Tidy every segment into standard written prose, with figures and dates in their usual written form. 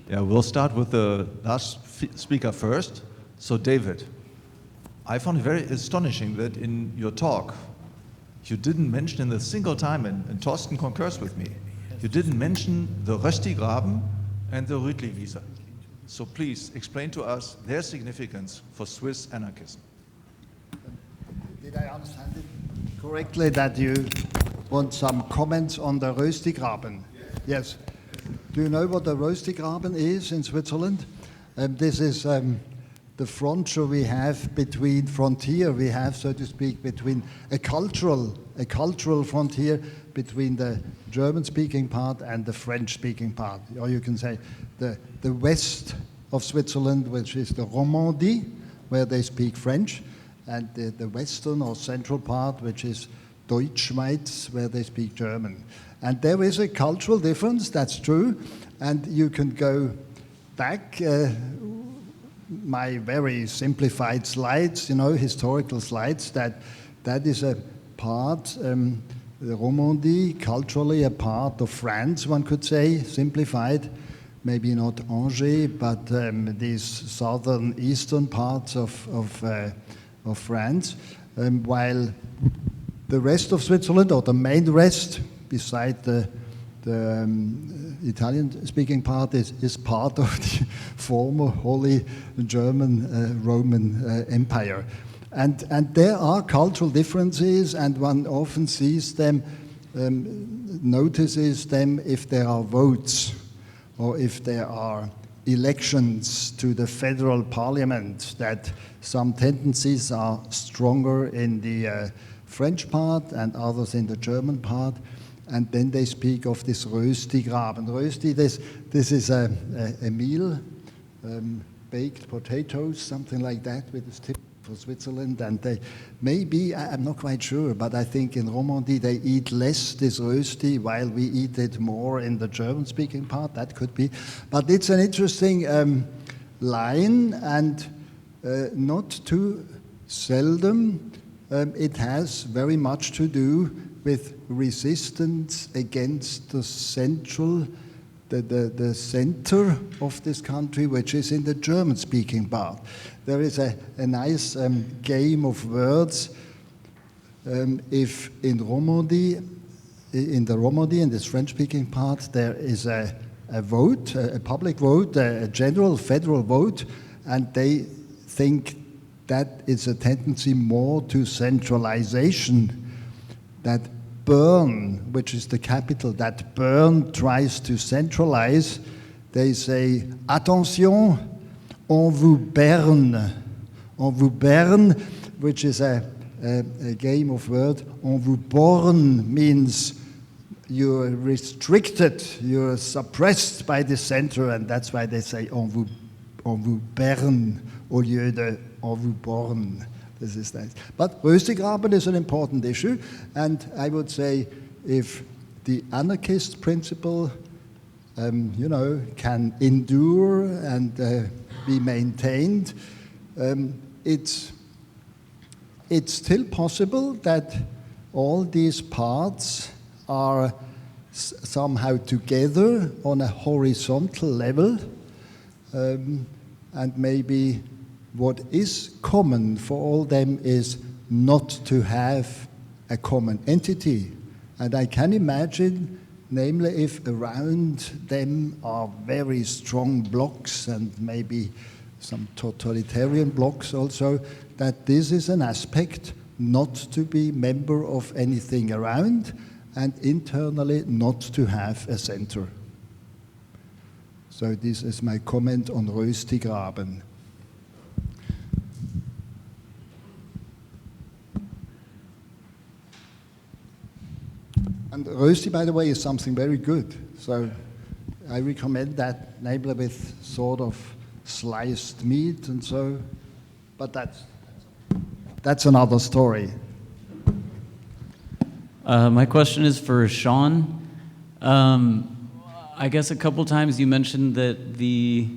Yeah, we'll start with the last speaker first. So David, I found it very astonishing that in your talk, you didn't mention in a single time, and Thorsten concurs with me, you didn't mention the Röstigraben and the Rütli-Wiese. So please explain to us their significance for Swiss anarchism. Did I understand it correctly that you want some comments on the Röstigraben? Yes. Do you know what the Röstigraben is in Switzerland? This is the frontier we have between so to speak, between a cultural frontier between the German-speaking part and the French-speaking part. Or you can say the west of Switzerland, which is the Romandie, where they speak French, and the western or central part, which is Deutschschweiz, where they speak German. And there is a cultural difference, that's true, and you can go back, my very simplified slides, historical slides, that is a part, the Romandie, culturally a part of France, one could say, simplified, maybe not Angers, but these southern eastern parts of France, while the rest of Switzerland, or the main rest, beside the Italian-speaking part, is part of the former Holy German Roman Empire. And there are cultural differences, and one often sees them, notices them if there are votes, or if there are elections to the federal parliament, that some tendencies are stronger in the French part and others in the German part. And then they speak of this Röstigraben. Rösti, this is a meal, baked potatoes, something like that, with this tip for Switzerland. And they maybe, I'm not quite sure, but I think in Romandie they eat less this Rösti, while we eat it more in the German-speaking part. That could be. But it's an interesting line, and not too seldom it has very much to do with resistance against the center of this country, which is in the German-speaking part. There is a nice game of words. If in Romandie, in this French-speaking part, there is a vote, a public vote, a general federal vote, and they think that it's a tendency more to centralization, that Bern, which is the capital, that Bern tries to centralize. They say, attention, on vous berne. On vous berne, which is a game of words. On vous borne means you're restricted, you're suppressed by the center, and that's why they say on vous berne au lieu de on vous borne. This is nice. But Röstigraben is an important issue, and I would say if the anarchist principle, can endure and be maintained, it's still possible that all these parts are somehow together on a horizontal level, and maybe what is common for all them is not to have a common entity. And I can imagine, namely, if around them are very strong blocks and maybe some totalitarian blocks also, that this is an aspect not to be member of anything around, and internally not to have a center. So this is my comment on Röstigraben. And Rösti, by the way, is something very good. So I recommend that, namely with sort of sliced meat and so, but that's another story. My question is for Sean. I guess a couple times you mentioned that the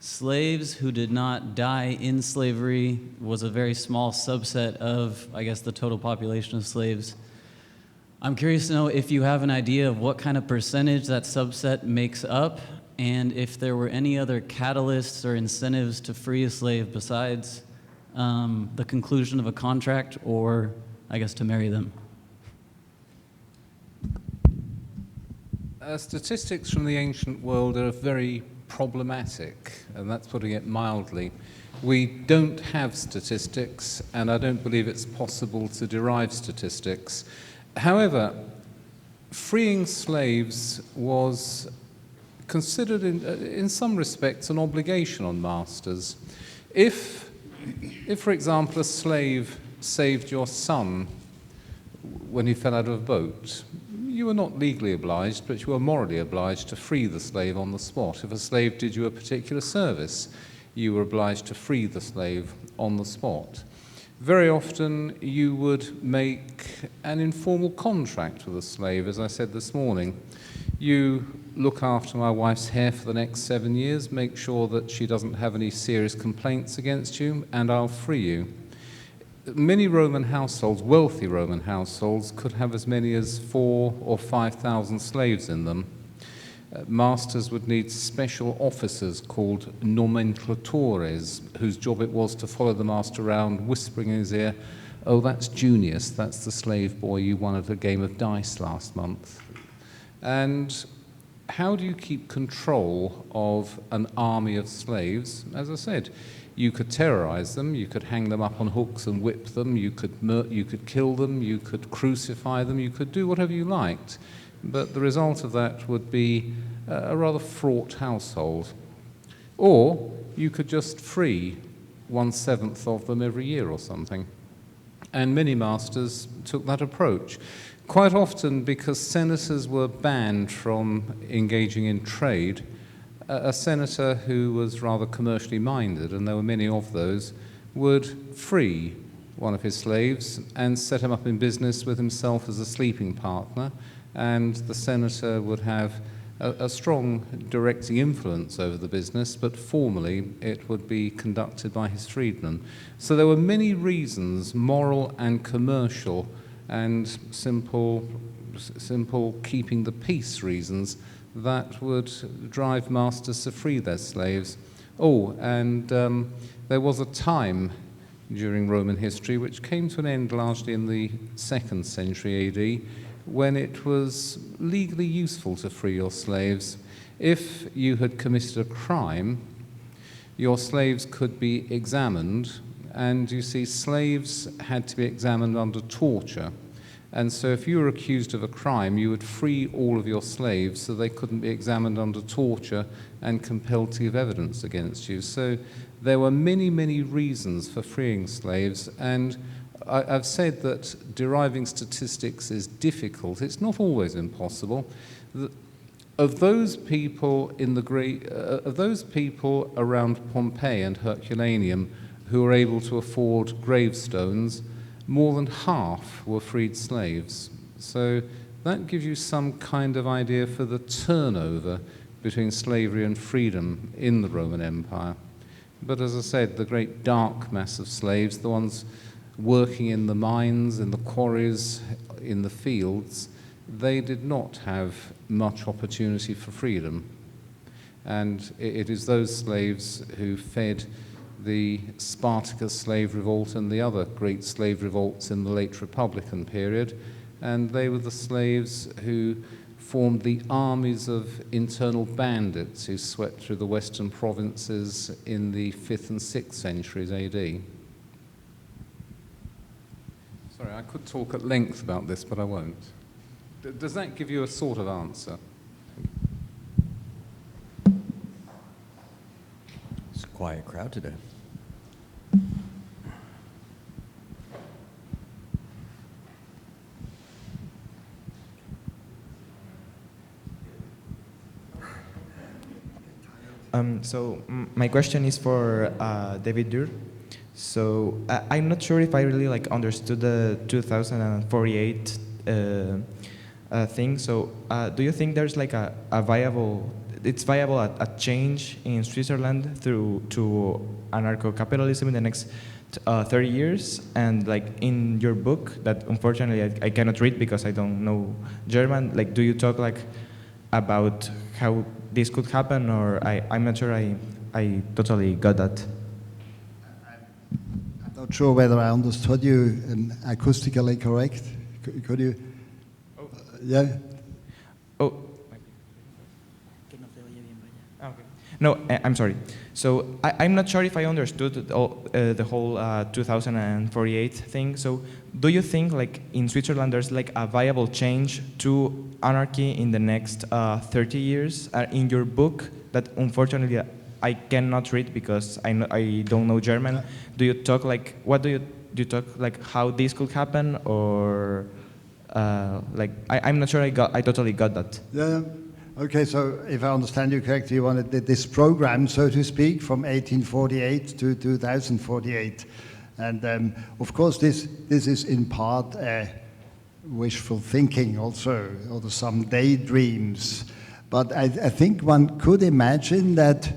slaves who did not die in slavery was a very small subset of, I guess, the total population of slaves. I'm curious to know if you have an idea of what kind of percentage that subset makes up, and if there were any other catalysts or incentives to free a slave besides the conclusion of a contract, or I guess to marry them. Statistics from the ancient world are very problematic, and that's putting it mildly. We don't have statistics, and I don't believe it's possible to derive statistics. However, freeing slaves was considered in some respects an obligation on masters. If, for example, a slave saved your son when he fell out of a boat, you were not legally obliged, but you were morally obliged to free the slave on the spot. If a slave did you a particular service, you were obliged to free the slave on the spot. Very often you would make an informal contract with a slave, as I said this morning. You look after my wife's hair for the next 7 years, make sure that she doesn't have any serious complaints against you, and I'll free you. Many Roman households, wealthy Roman households, could have as many as 4,000 or 5,000 slaves in them. Masters would need special officers called nomenclatores, whose job it was to follow the master around, whispering in his ear, "Oh, that's Junius, that's the slave boy you won at a game of dice last month." And how do you keep control of an army of slaves? As I said, you could terrorize them, you could hang them up on hooks and whip them, you could kill them, you could crucify them, you could do whatever you liked. But the result of that would be a rather fraught household. Or you could just free 1/7 of them every year or something. And many masters took that approach. Quite often, because senators were banned from engaging in trade, a senator who was rather commercially minded, and there were many of those, would free one of his slaves and set him up in business with himself as a sleeping partner, and the senator would have a strong directing influence over the business, but formally it would be conducted by his freedmen. So there were many reasons, moral and commercial, and simple keeping the peace reasons, that would drive masters to free their slaves. Oh, and there was a time during Roman history, which came to an end largely in the 2nd century AD, when it was legally useful to free your slaves. If you had committed a crime, your slaves could be examined, and you see, slaves had to be examined under torture. And so if you were accused of a crime, you would free all of your slaves so they couldn't be examined under torture and compelled to give evidence against you. So there were many, many reasons for freeing slaves, and I've said that deriving statistics is difficult. It's not always impossible. Of those people around Pompeii and Herculaneum who were able to afford gravestones, more than half were freed slaves. So that gives you some kind of idea for the turnover between slavery and freedom in the Roman Empire. But as I said, the great dark mass of slaves, the ones working in the mines, in the quarries, in the fields, they did not have much opportunity for freedom. And it is those slaves who fed the Spartacus slave revolt and the other great slave revolts in the late Republican period, and they were the slaves who formed the armies of internal bandits who swept through the western provinces in the 5th and 6th centuries AD. Sorry, I could talk at length about this, but I won't. Does that give you a sort of answer? It's a quiet crowd today. My question is for David Dürr. So I'm not sure if I really understood the 2048 thing. So do you think there's it's viable a change in Switzerland to anarcho-capitalism in the next 30 years, and like in your book that unfortunately I cannot read because I don't know German, like do you talk like about how this could happen, or I'm not sure I totally got that. I'm not sure whether I understood you acoustically correct. Could you? Yeah. Oh. Okay. No, I'm sorry. So I'm not sure if I understood the whole 2048 thing. So do you think like in Switzerland there's like a viable change to anarchy in the next 30 years? In your book that unfortunately I cannot read because I don't know German. Do you talk like, what do you talk like how this could happen, or like I'm not sure I totally got that. Yeah. Okay, so if I understand you correctly, you wanted this program, so to speak, from 1848 to 2048. And of course, this is in part wishful thinking also, or some daydreams. But I think one could imagine that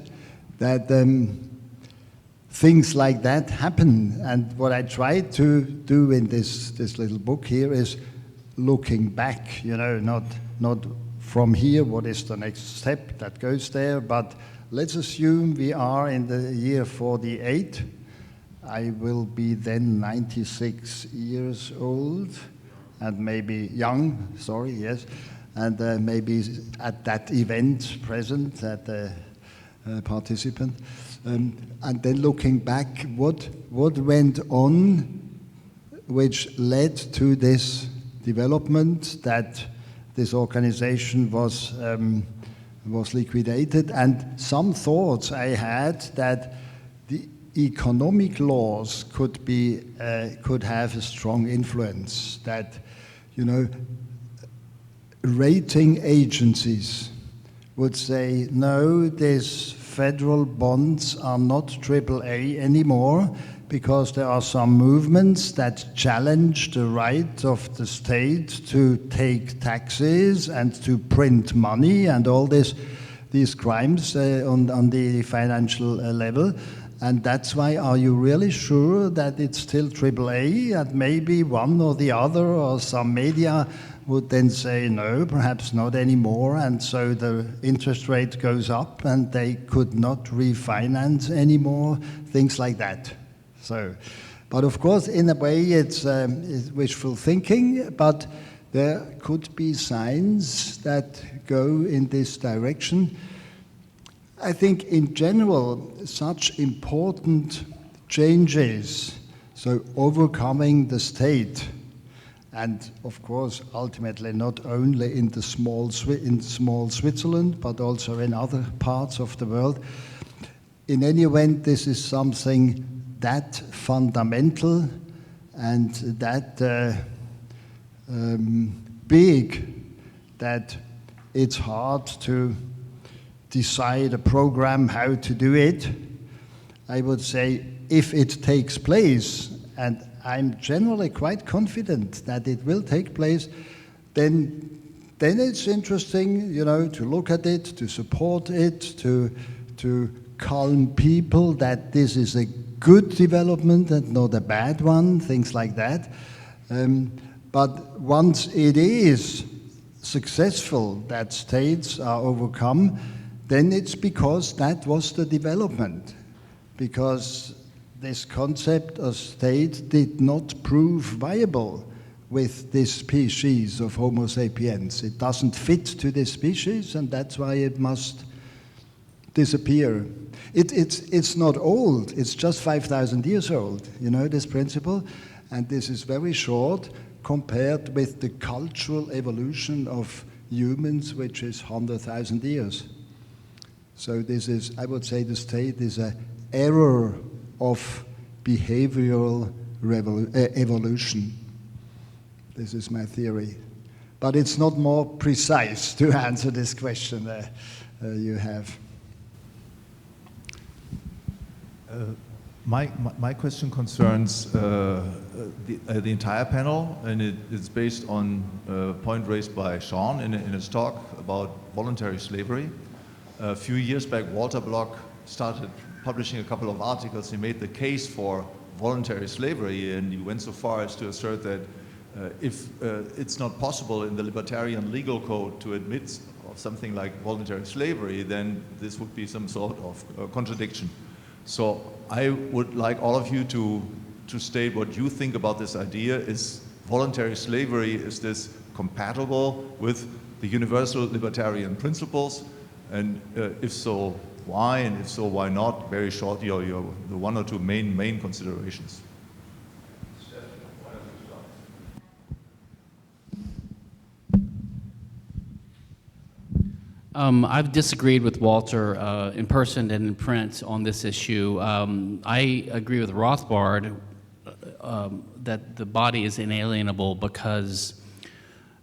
things like that happen. And what I tried to do in this little book here is looking back, you know, not from here, what is the next step that goes there, but let's assume we are in the year 48. I will be then 96 years old, and maybe young, sorry, yes, and maybe at that event present, at the participant. And then looking back, what went on which led to this development that this organization was liquidated, and some thoughts I had that the economic laws could have a strong influence. That, you know, rating agencies would say, no, these federal bonds are not AAA anymore, because there are some movements that challenge the right of the state to take taxes and to print money and all these crimes on the financial level. And that's why, are you really sure that it's still AAA? And maybe one or the other or some media would then say, no, perhaps not anymore. And so the interest rate goes up and they could not refinance anymore, things like that. So, but of course, in a way, it's wishful thinking, but there could be signs that go in this direction. I think in general, such important changes, so overcoming the state, and of course, ultimately not only in small Switzerland, but also in other parts of the world. In any event, this is something that fundamental and that big that it's hard to decide a program how to do it. I would say if it takes place, and I'm generally quite confident that it will take place, then it's interesting, you know, to look at it, to support it, to calm people that this is a good development and not a bad one, things like that. But once it is successful that states are overcome, then it's because that was the development. Because this concept of state did not prove viable with this species of Homo sapiens. It doesn't fit to this species, and that's why it must disappear. It's not old, it's just 5,000 years old, you know, this principle, and this is very short compared with the cultural evolution of humans, which is 100,000 years. So this is, I would say, the state is an error of behavioral evolution. This is my theory. But it's not more precise to answer this question you have. My question concerns the entire panel, and it's based on a point raised by Sean in his talk about voluntary slavery. A few years back, Walter Block started publishing a couple of articles. He made the case for voluntary slavery, and you went so far as to assert that if it's not possible in the libertarian legal code to admit of something like voluntary slavery, then this would be some sort of contradiction. So I would like all of you to state what you think about this idea. Is voluntary slavery, is this compatible with the universal libertarian principles? And if so, why? And if so, why not? Very short, the one or two main considerations. I've disagreed with Walter in person and in print on this issue. I agree with Rothbard that the body is inalienable because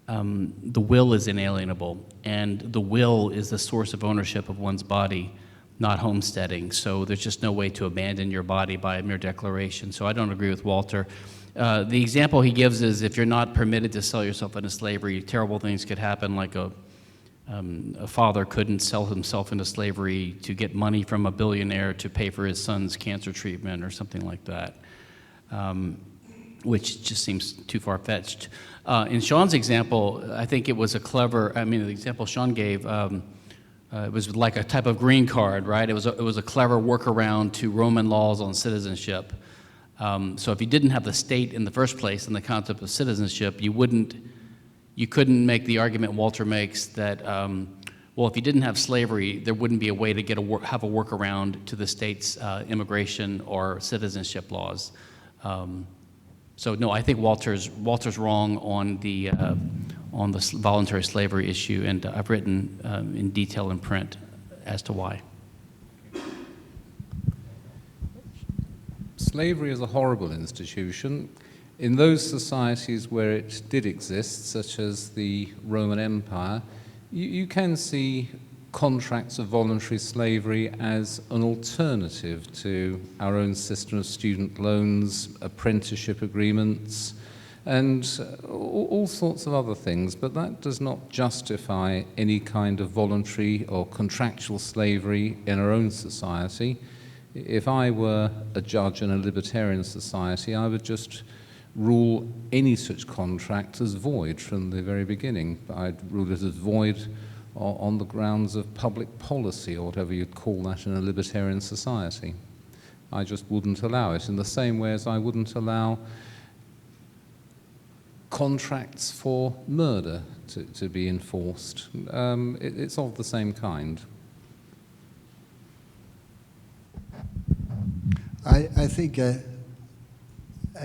the will is inalienable, and the will is the source of ownership of one's body, not homesteading. So there's just no way to abandon your body by a mere declaration. So I don't agree with Walter. The example he gives is if you're not permitted to sell yourself into slavery, terrible things could happen, like a father couldn't sell himself into slavery to get money from a billionaire to pay for his son's cancer treatment or something like that, which just seems too far-fetched. In Sean's example, I think it was the example Sean gave, it was like a type of green card, right? It was a clever workaround to Roman laws on citizenship. So if you didn't have the state in the first place and the concept of citizenship, you couldn't make the argument Walter makes that, well, if you didn't have slavery, there wouldn't be a way to have a workaround to the state's immigration or citizenship laws. So no, I think Walter's wrong on the voluntary slavery issue, and I've written in detail in print as to why. Slavery is a horrible institution. In those societies where it did exist, such as the Roman Empire, you can see contracts of voluntary slavery as an alternative to our own system of student loans, apprenticeship agreements, and all sorts of other things, but that does not justify any kind of voluntary or contractual slavery in our own society. If I were a judge in a libertarian society, I would just rule any such contract as void from the very beginning. I'd rule it as void on the grounds of public policy, or whatever you'd call that in a libertarian society. I just wouldn't allow it, in the same way as I wouldn't allow contracts for murder to be enforced. It's of the same kind. I think an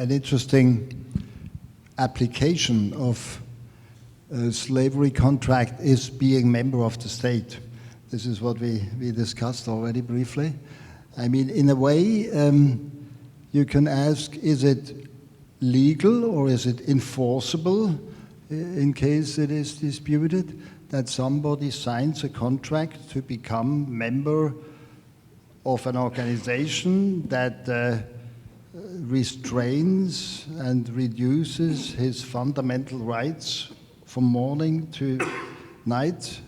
interesting application of a slavery contract is being member of the state. This is what we discussed already briefly. I mean, in a way, you can ask, is it legal or is it enforceable in case it is disputed that somebody signs a contract to become member of an organization that restrains and reduces his fundamental rights from morning to night,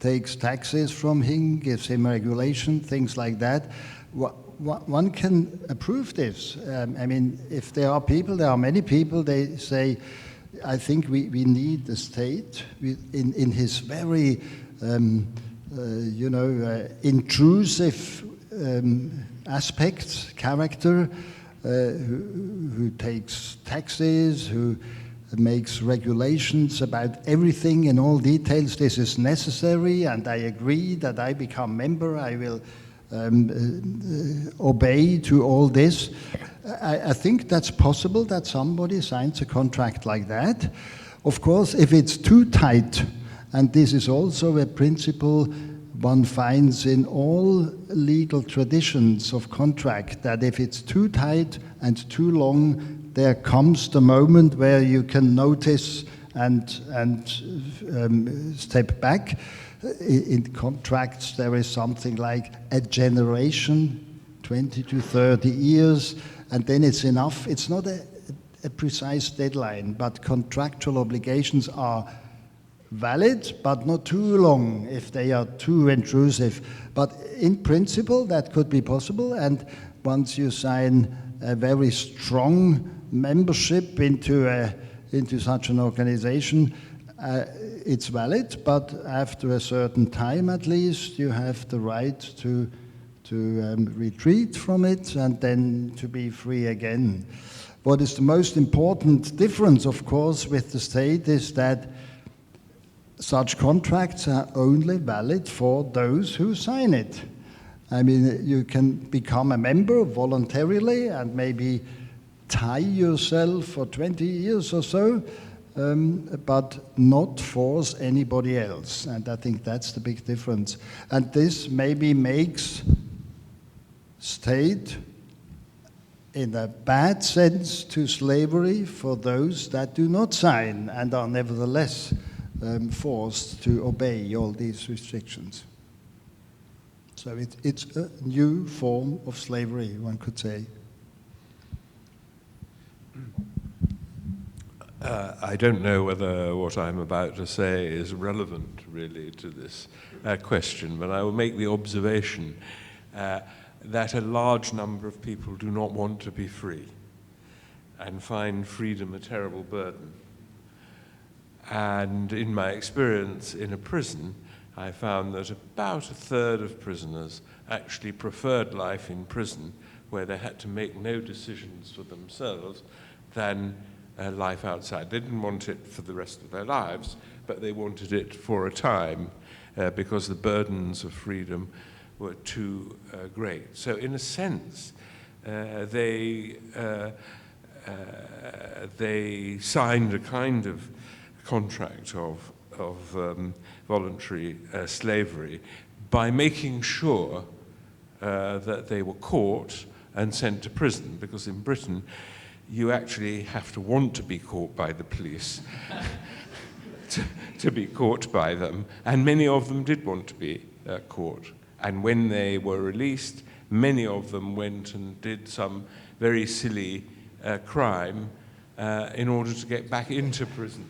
takes taxes from him, gives him regulation, things like that. One can approve this. I mean, if there are many people, they say, I think we need the state in his very, intrusive aspects, character, who takes taxes, who makes regulations about everything in all details. This is necessary, and I agree that I become member. I will obey to all this. I think that's possible that somebody signs a contract like that. Of course, if it's too tight, and this is also a principle one finds in all legal traditions of contract, that if it's too tight and too long, there comes the moment where you can notice and step back. In contracts, there is something like a generation, 20 to 30 years, and then it's enough. It's not a precise deadline, but contractual obligations are valid, but not too long if they are too intrusive. But in principle, that could be possible, and once you sign a very strong membership into such an organization, it's valid, but after a certain time at least, you have the right to retreat from it and then to be free again. What is the most important difference, of course, with the state is that such contracts are only valid for those who sign it. I mean, you can become a member voluntarily and maybe tie yourself for 20 years or so, but not force anybody else. And I think that's the big difference. And this maybe makes state, in a bad sense, to slavery for those that do not sign and are nevertheless forced to obey all these restrictions. So it's a new form of slavery, one could say. I don't know whether what I'm about to say is relevant really to this question, but I will make the observation that a large number of people do not want to be free and find freedom a terrible burden. And in my experience in a prison, I found that about a third of prisoners actually preferred life in prison, where they had to make no decisions for themselves, than life outside. They didn't want it for the rest of their lives, but they wanted it for a time because the burdens of freedom were too great. So in a sense, they signed a kind of contract of voluntary slavery by making sure that they were caught and sent to prison, because in Britain you actually have to want to be caught by the police to be caught by them, and many of them did want to be caught. And when they were released, many of them went and did some very silly crime in order to get back into prison.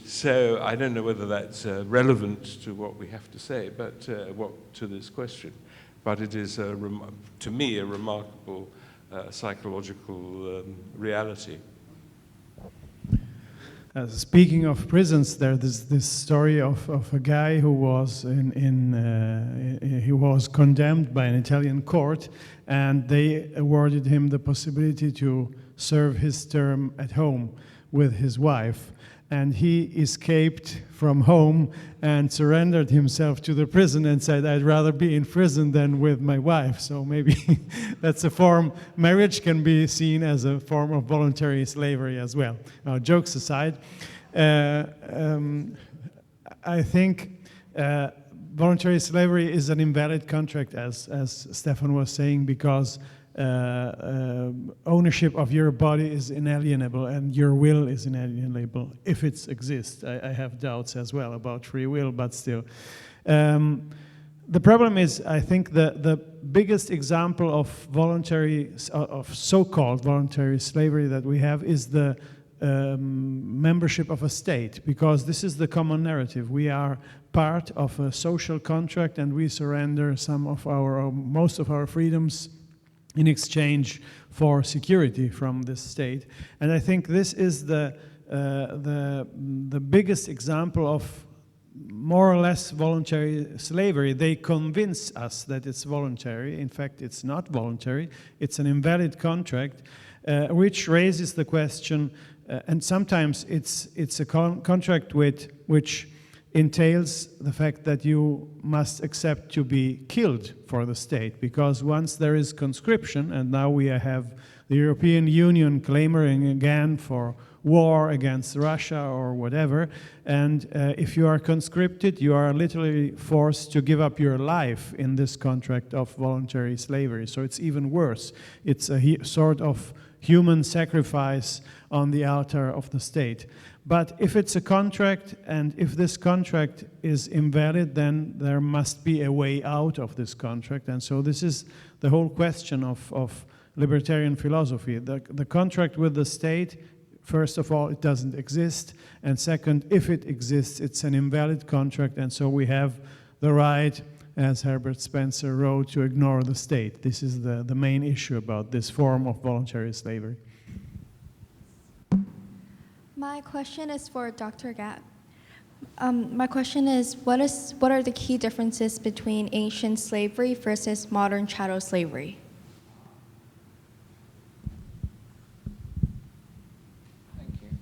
So I don't know whether that's relevant to what we have to say, but to this question. But it is, to me, a remarkable psychological reality. Speaking of prisons, there's this story of a guy who was he was condemned by an Italian court, and they awarded him the possibility to serve his term at home with his wife. And he escaped from home and surrendered himself to the prison and said, I'd rather be in prison than with my wife. So maybe that's a form, marriage can be seen as a form of voluntary slavery as well. Now, jokes aside, I think voluntary slavery is an invalid contract, as Stephan was saying, because ownership of your body is inalienable and your will is inalienable if it exists. I have doubts as well about free will, but still. The problem is, I think the biggest example of voluntary, of so-called voluntary slavery that we have is the membership of a state, because this is the common narrative. We are part of a social contract and we surrender some of our, most of our freedoms in exchange for security from this state. And I think this is the biggest example of more or less voluntary slavery. They convince us that it's voluntary. In fact, it's not voluntary. It's an invalid contract, which raises the question, and sometimes it's a contract which entails the fact that you must accept to be killed for the state, because once there is conscription, and now we have the European Union clamoring again for war against Russia or whatever, and if you are conscripted, you are literally forced to give up your life in this contract of voluntary slavery. So it's even worse. It's a sort of human sacrifice on the altar of the state. But if it's a contract, and if this contract is invalid, then there must be a way out of this contract. And so this is the whole question of libertarian philosophy. The contract with the state, first of all, it doesn't exist. And second, if it exists, it's an invalid contract. And so we have the right as Herbert Spencer wrote, to ignore the state. This is the main issue about this form of voluntary slavery. My question is for Dr. Gabb. My question is, what are the key differences between ancient slavery versus modern chattel slavery? Thank you.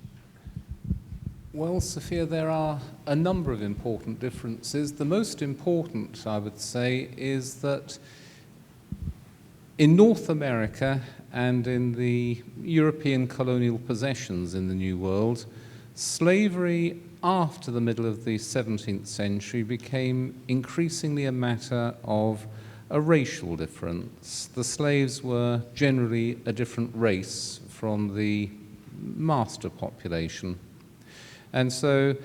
Well, Sophia, there are a number of important differences. The most important, I would say, is that in North America and in the European colonial possessions in the New World, slavery after the middle of the 17th century became increasingly a matter of a racial difference. The slaves were generally a different race from the master population. And so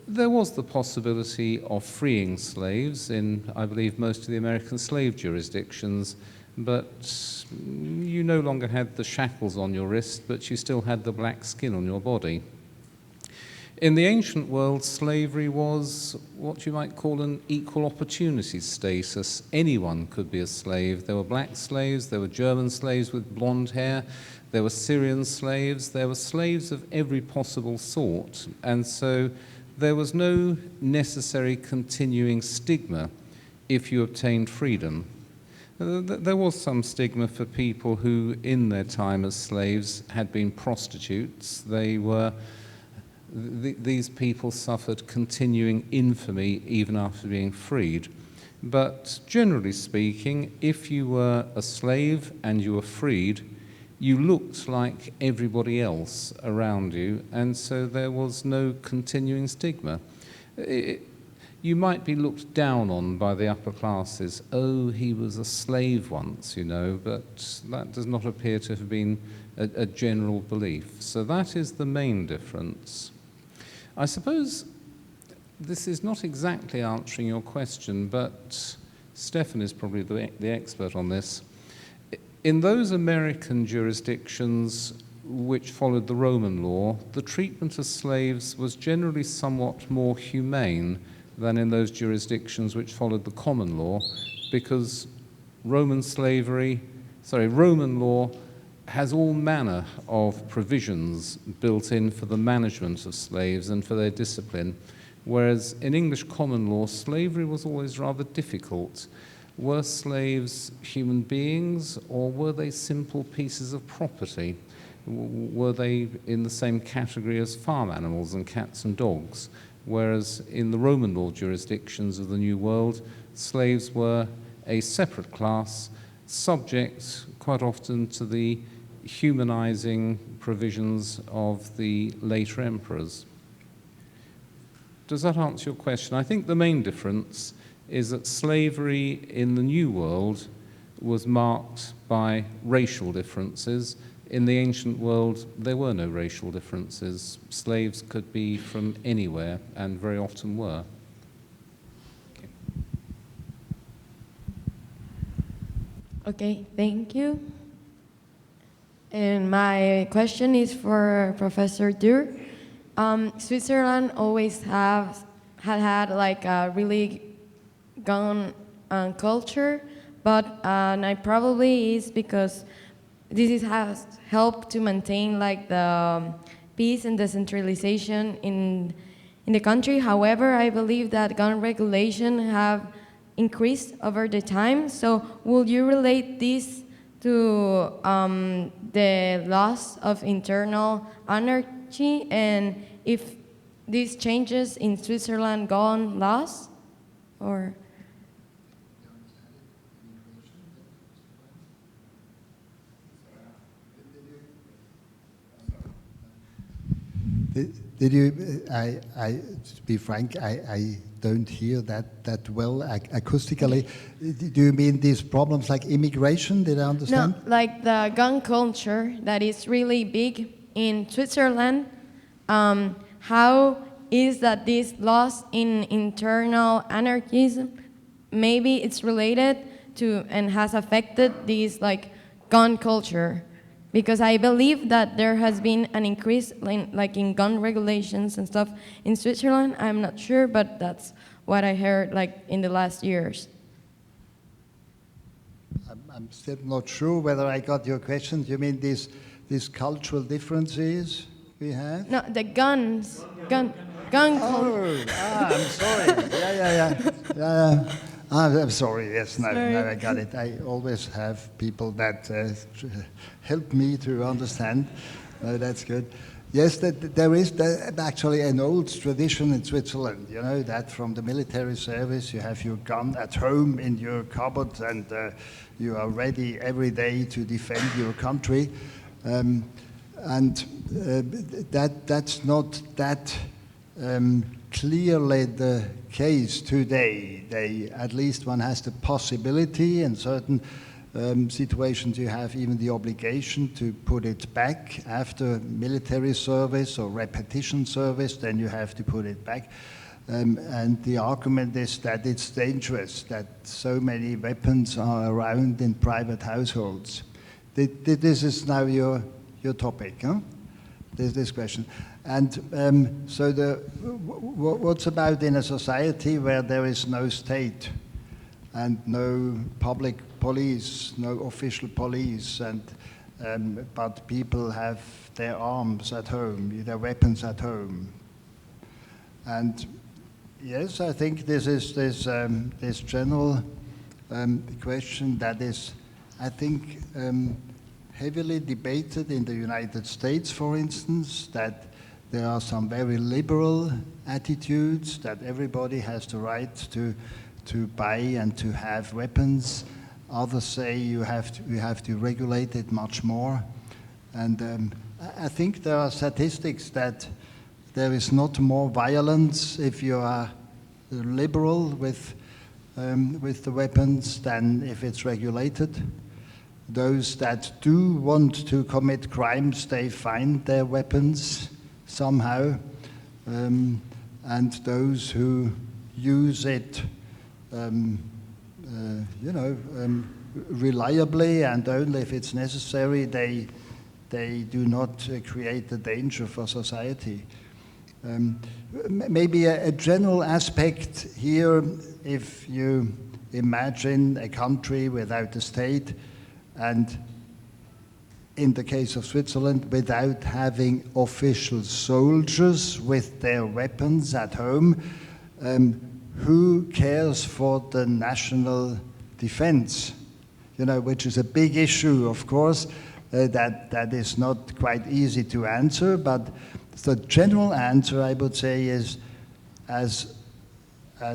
there was the possibility of freeing slaves in, I believe, most of the American slave jurisdictions, but you no longer had the shackles on your wrist, but you still had the black skin on your body. In the ancient world, slavery was what you might call an equal opportunity status. Anyone could be a slave. There were black slaves, there were German slaves with blonde hair, there were Syrian slaves, there were slaves of every possible sort. And so there was no necessary continuing stigma if you obtained freedom. There was some stigma for people who, in their time as slaves, had been prostitutes. These people suffered continuing infamy even after being freed. But generally speaking, if you were a slave and you were freed, you looked like everybody else around you, and so there was no continuing stigma. You might be looked down on by the upper classes. Oh, he was a slave once, you know, but that does not appear to have been a general belief. So that is the main difference. I suppose this is not exactly answering your question, but Stephan is probably the expert on this. In those American jurisdictions which followed the Roman law, the treatment of slaves was generally somewhat more humane than in those jurisdictions which followed the common law, because Roman law has all manner of provisions built in for the management of slaves and for their discipline, whereas in English common law, slavery was always rather difficult. Were slaves human beings, or were they simple pieces of property? Were they in the same category as farm animals and cats and dogs? Whereas in the Roman law jurisdictions of the New World, slaves were a separate class, subject quite often to the humanizing provisions of the later emperors. Does that answer your question? I think the main difference is that slavery in the New World was marked by racial differences. In the ancient world, there were no racial differences. Slaves could be from anywhere, and very often were. Okay, thank you. And my question is for Professor Dürr. Switzerland always had like a really gun culture, but probably is because this has helped to maintain like the peace and decentralization in the country. However, I believe that gun regulation have increased over the time. So will you relate this to the loss of internal anarchy, and if these changes in Switzerland gun laws, or? Did you, to be frank, I don't hear that well acoustically. Do you mean these problems like immigration? Did I understand? No, like the gun culture that is really big in Switzerland. How is that this loss in internal anarchism, maybe it's related to and has affected this like gun culture? Because I believe that there has been an increase in gun regulations and stuff in Switzerland. I'm not sure, but that's what I heard like in the last years. I'm still not sure whether I got your question. You mean these cultural differences we have? No, the gun culture. I'm sorry. Yeah. I'm sorry. Yes, no, I got it. I always have people that help me to understand. No, that's good. Yes, there is actually an old tradition in Switzerland, you know, that from the military service you have your gun at home in your cupboard and you are ready every day to defend your country. That's not that clearly the case today. At least one has the possibility in certain situations you have even the obligation to put it back after military service or repetition service, then you have to put it back. And the argument is that it's dangerous, that so many weapons are around in private households. This is now your topic, huh? This question. And so what's about in a society where there is no state and no public police, no official police, and but people have their arms at home, their weapons at home. And yes, I think this is this general question that is, I think, heavily debated in the United States, for instance, that there are some very liberal attitudes that everybody has the right to buy and to have weapons. Others say you have to regulate it much more. And I think there are statistics that there is not more violence if you are liberal with the weapons than if it's regulated. Those that do want to commit crimes, they find their weapons somehow. And those who use it reliably and only if it's necessary, they do not create a danger for society. Maybe a general aspect here, if you imagine a country without a state, and in the case of Switzerland, without having official soldiers with their weapons at home, who cares for the national defense? You know, which is a big issue, of course, that is not quite easy to answer, but the general answer, I would say, is as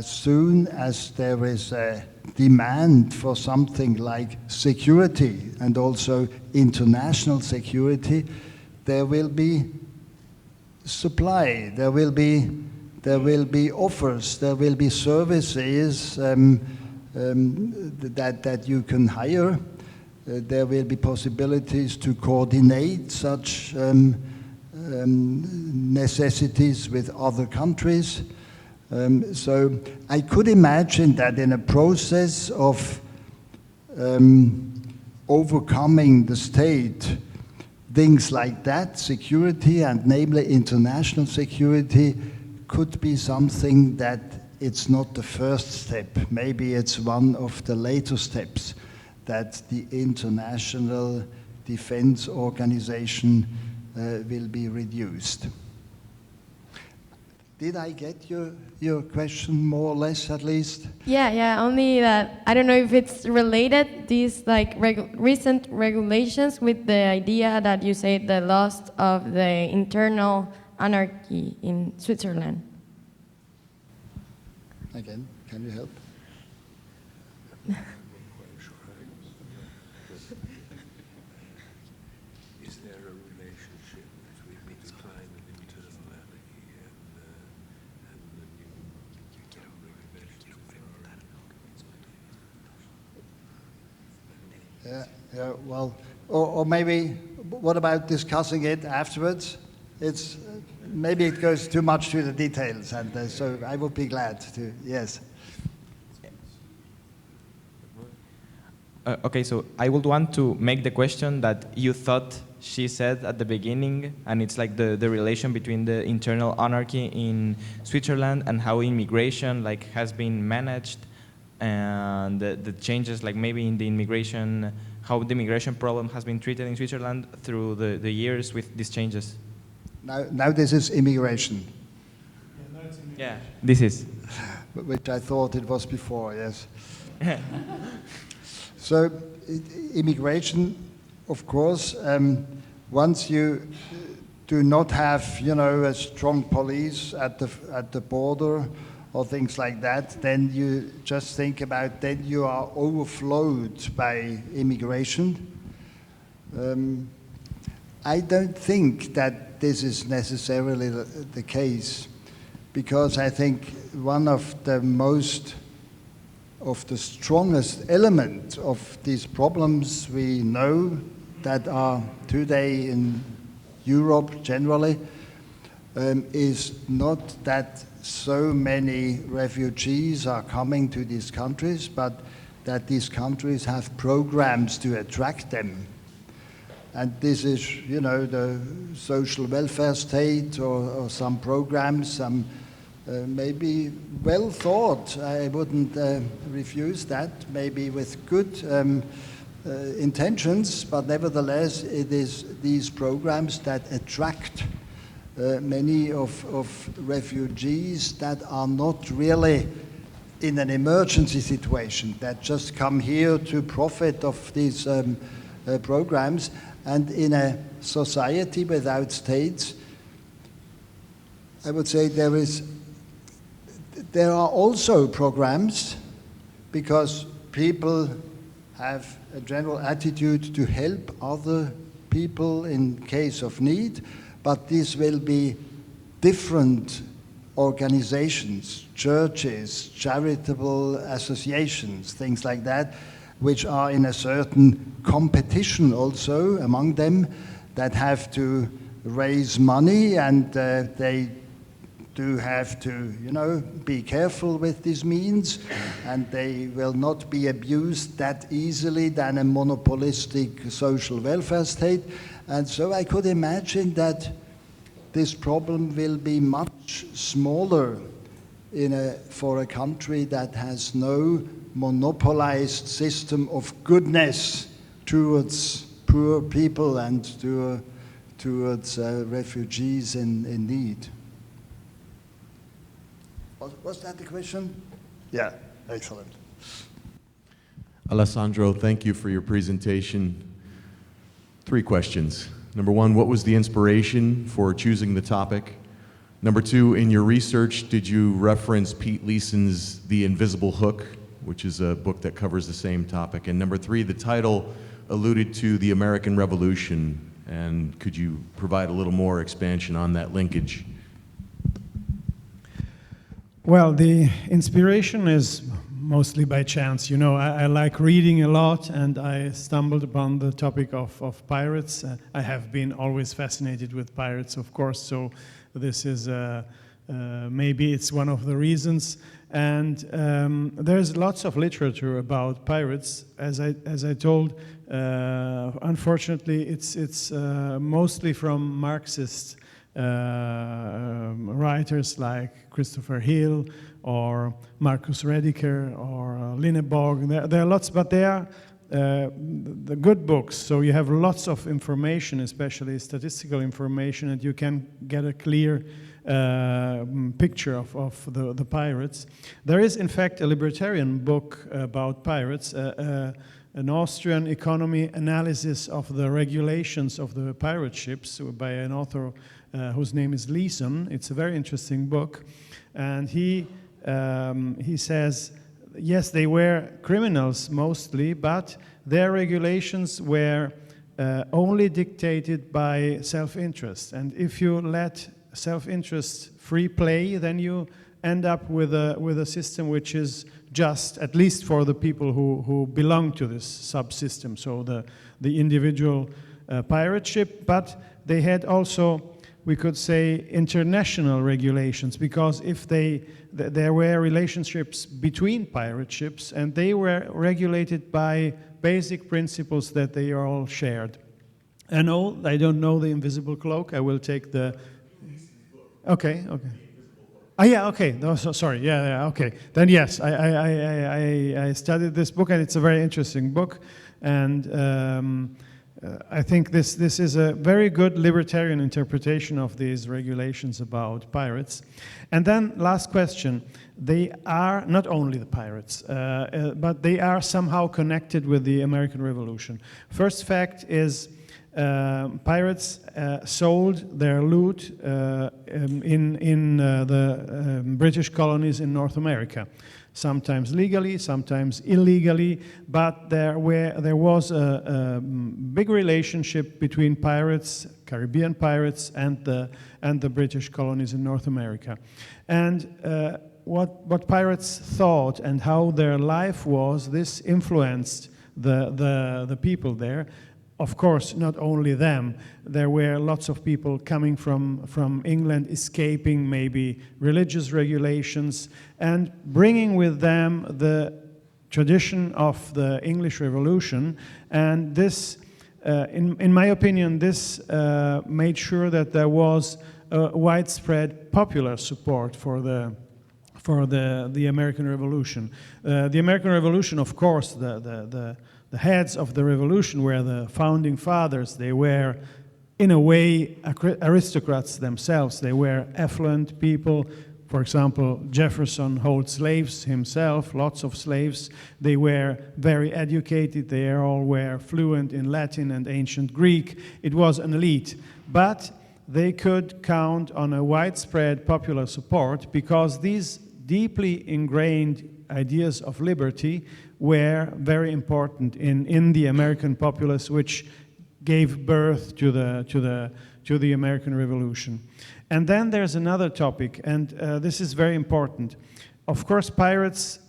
soon as there is a demand for something like security and also international security, there will be supply, there will be offers, there will be services that you can hire. There will be possibilities to coordinate such necessities with other countries. So I could imagine that in a process of overcoming the state, things like that, security and namely international security, could be something that it's not the first step. Maybe it's one of the later steps, that the international defense organization will be reduced. Did I get your question more or less, at least? Yeah, only that I don't know if it's related, these like recent regulations, with the idea that you say the loss of the internal anarchy in Switzerland. Again, can you help? Is there a relationship between the decline of internal anarchy and the new regulations? Yeah, well, or maybe, what about discussing it afterwards? It's maybe it goes too much to the details, and so I would be glad to, yes. Okay, so I would want to make the question that you thought she said at the beginning, and it's like the relation between the internal anarchy in Switzerland and how immigration like has been managed. and the changes, like maybe in the immigration, how the immigration problem has been treated in Switzerland through the years with these changes. Now this is immigration. Yeah, this is. Which I thought it was before, yes. So immigration, of course, once you do not have, you know, a strong police at the border or things like that, then you just think about, then you are overflowed by immigration. I don't think that this is necessarily the case, because I think one of the strongest element of these problems we know that are today in Europe generally is not that so many refugees are coming to these countries, but that these countries have programs to attract them. And this is, you know, the social welfare state or some programs, some maybe well thought. I wouldn't refuse that, maybe with good intentions, but nevertheless it is these programs that attract many of refugees that are not really in an emergency situation, that just come here to profit of these programs. And in a society without states, I would say there are also programs, because people have a general attitude to help other people in case of need, but these will be different organizations, churches, charitable associations, things like that, which are in a certain competition also among them, that have to raise money, and they do have to, you know, be careful with these means, and they will not be abused that easily than a monopolistic social welfare state. And so I could imagine that this problem will be much smaller for a country that has no monopolized system of goodness towards poor people and towards refugees in need. Was that the question? Yeah, excellent. Alessandro, thank you for your presentation. 3 questions. Number 1, what was the inspiration for choosing the topic? Number 2, in your research, did you reference Pete Leeson's The Invisible Hook, which is a book that covers the same topic? And number 3, the title alluded to the American Revolution, and could you provide a little more expansion on that linkage? Well, the inspiration is mostly by chance. You know, I like reading a lot, and I stumbled upon the topic of pirates. I have been always fascinated with pirates, of course, so this is maybe it's one of the reasons. And there's lots of literature about pirates. As I told, unfortunately, it's mostly from Marxist writers like Christopher Hill or Marcus Rediker or Linneborg. There are lots, but they are the good books. So you have lots of information, especially statistical information, and you can get a clear picture of the pirates. There is, in fact, a libertarian book about pirates, an Austrian economy analysis of the regulations of the pirate ships by an author whose name is Leeson. It's a very interesting book, and he says, yes, they were criminals mostly, but their regulations were only dictated by self-interest. And if you let self-interest free play, then you end up with a system which is just, at least for the people who belong to this subsystem, so the individual pirate ship. But they had also, we could say, international regulations, because if there were relationships between pirate ships, and they were regulated by basic principles that they are all shared. And I don't know the invisible cloak. I will take the... Okay. Oh yeah, okay. No, sorry. Yeah, okay. Then yes, I studied this book, and it's a very interesting book, and I think this is a very good libertarian interpretation of these regulations about pirates. And then last question: they are not only the pirates, but they are somehow connected with the American Revolution. First fact is, pirates sold their loot in the British colonies in North America, sometimes legally, sometimes illegally, but there was a big relationship between pirates, Caribbean pirates, and the British colonies in North America. And what pirates thought and how their life was, this influenced the people there. Of course, not only them. There were lots of people coming from England, escaping maybe religious regulations, and bringing with them the tradition of the English Revolution. And this, in my opinion, this made sure that there was a widespread popular support for the American Revolution. The American Revolution, of course, the heads of the revolution were the founding fathers. They were, in a way, aristocrats themselves. They were affluent people. For example, Jefferson held slaves himself, lots of slaves. They were very educated. They all were fluent in Latin and ancient Greek. It was an elite. But they could count on a widespread popular support because these deeply ingrained ideas of liberty were very important in the American populace, which gave birth to the American Revolution. And then there's another topic, and this is very important. Of course, pirates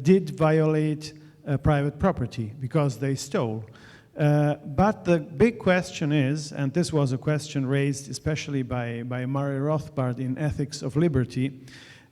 did violate private property because they stole. But the big question is, and this was a question raised especially by Murray Rothbard in Ethics of Liberty,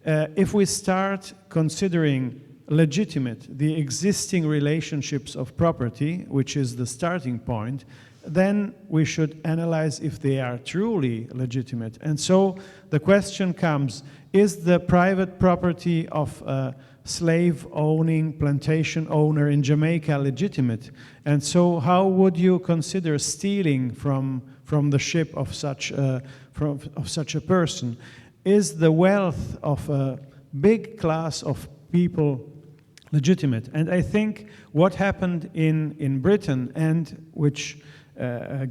if we start considering legitimate the existing relationships of property, which is the starting point, then we should analyze if they are truly legitimate. And so the question comes, is the private property of a slave-owning plantation owner in Jamaica legitimate? And so how would you consider stealing from the ship of such a person? Is the wealth of a big class of people legitimate? And I think what happened in Britain, and which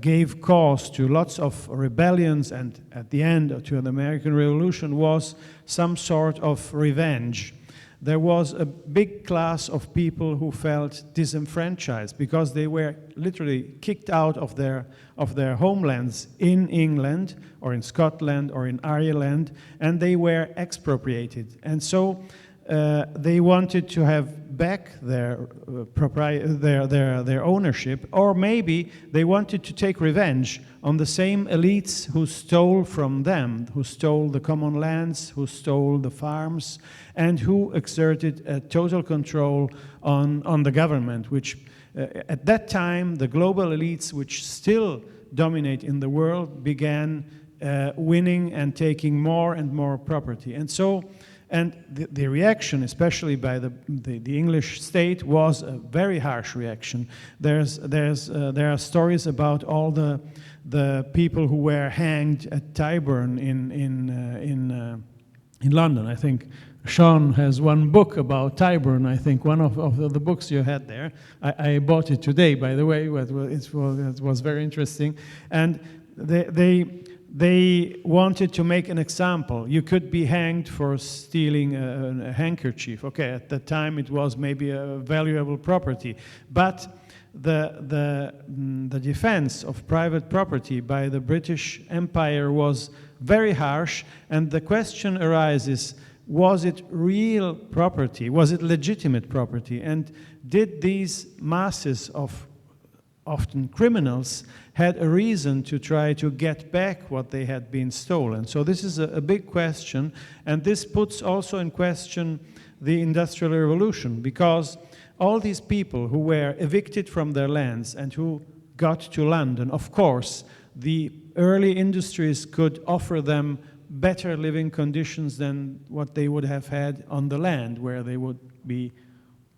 gave cause to lots of rebellions and at the end to the American Revolution, was some sort of revenge. There was a big class of people who felt disenfranchised because they were literally kicked out of their homelands in England or in Scotland or in Ireland, and they were expropriated. And so they wanted to have back their ownership, or maybe they wanted to take revenge on the same elites who stole from them, who stole the common lands, who stole the farms, and who exerted a total control on the government, which at that time the global elites, which still dominate in the world, began winning and taking more and more property. And so, and the reaction, especially by the English state, was a very harsh reaction. There are stories about all the people who were hanged at Tyburn in London. I think Sean has one book about Tyburn. I think one of the books you had there. I bought it today, by the way. It was very interesting, and they wanted to make an example. You could be hanged for stealing a handkerchief. Okay, at the time it was maybe a valuable property, but the defense of private property by the British Empire was very harsh, and the question arises, was it real property? Was it legitimate property? And did these masses of often criminals had a reason to try to get back what they had been stolen? So this is a big question, and this puts also in question the Industrial Revolution, because all these people who were evicted from their lands and who got to London, of course, the early industries could offer them better living conditions than what they would have had on the land, where they would be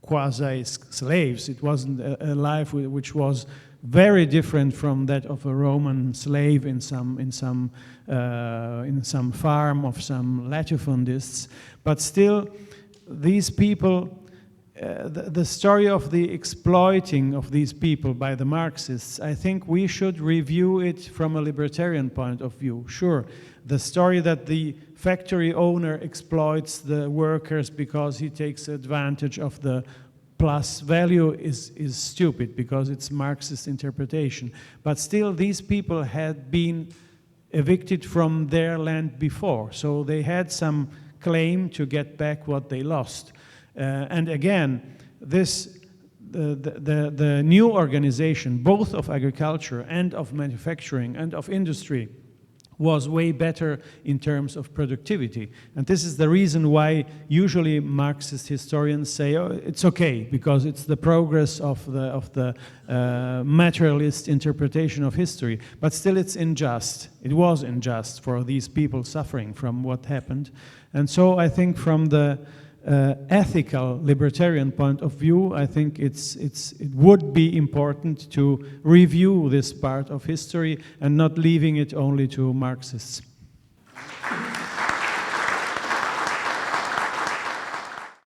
quasi-slaves. It wasn't a life which was very different from that of a Roman slave in some farm of some latifundists. But still, these people, the story of the exploiting of these people by the Marxists, I think we should review it from a libertarian point of view. Sure, the story that the factory owner exploits the workers because he takes advantage of the plus value is stupid, because it's Marxist interpretation. But still, these people had been evicted from their land before, so they had some claim to get back what they lost. And again, the new organization, both of agriculture and of manufacturing and of industry, was way better in terms of productivity. And this is the reason why usually Marxist historians say, oh, it's okay, because it's the progress of the materialist interpretation of history. But still, it's unjust. It was unjust for these people suffering from what happened. And so I think from the ethical libertarian point of view, I think it would be important to review this part of history and not leaving it only to Marxists.